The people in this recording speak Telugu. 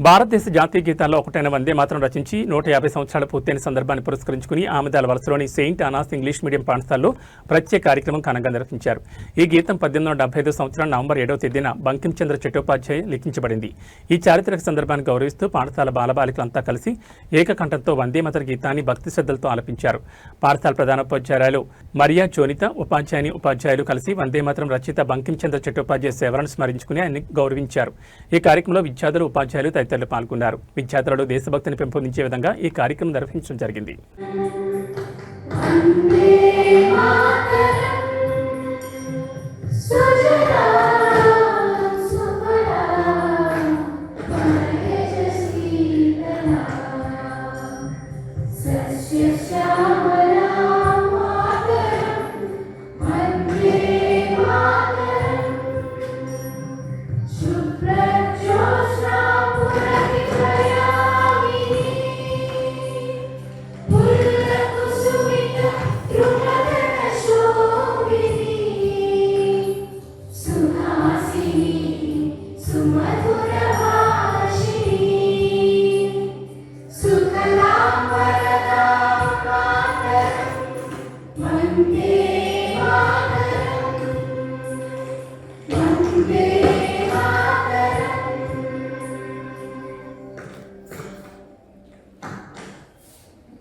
భారతదేశ జాతీయ గీతాల్లో ఒకటైన వందే మాత్రం రచించి 150 సంవత్సరాలు పూర్తయిన సందర్భాన్ని పురస్కరించుకుని ఆమెదాల వలసలోని సెయింట్ అనాస్ ఇంగ్లీష్ మీడియం పాఠశాలలో ప్రత్యేక కార్యక్రమం ఘనంగా నిర్వహించారు. ఈ గీతం 1875 సంవత్సరం నవంబర్ 7వ తేదీన బంకించంద్ర చట్టోపాధ్యాయ లిఖించబడింది. ఈ చారిత్రక సందర్భాన్ని గౌరవిస్తూ పాఠశాల బాలబాలికలంతా కలిసి ఏకకంఠంతో వందే మాతర గీతాన్ని భక్తి శ్రద్ధలతో ఆలపించారు. పాఠశాల ప్రధానోపాధ్యాయురాలు మరియా చోనిత, ఉపాధ్యాయులు కలిసి వందే మాతరం రచయిత బంకించంద్ర చట్టోపాధ్యాయ సేవలను స్మరించుకుని ఆయన్ని గౌరవించారు. ఈ కార్యక్రమంలో విద్యార్థులు, ఉపాధ్యాయులు తదితరులు పాల్గొన్నారు. విద్యార్థులలో దేశభక్తిని పెంపొందించే విధంగా ఈ కార్యక్రమం నిర్వహించడం జరిగింది. Vande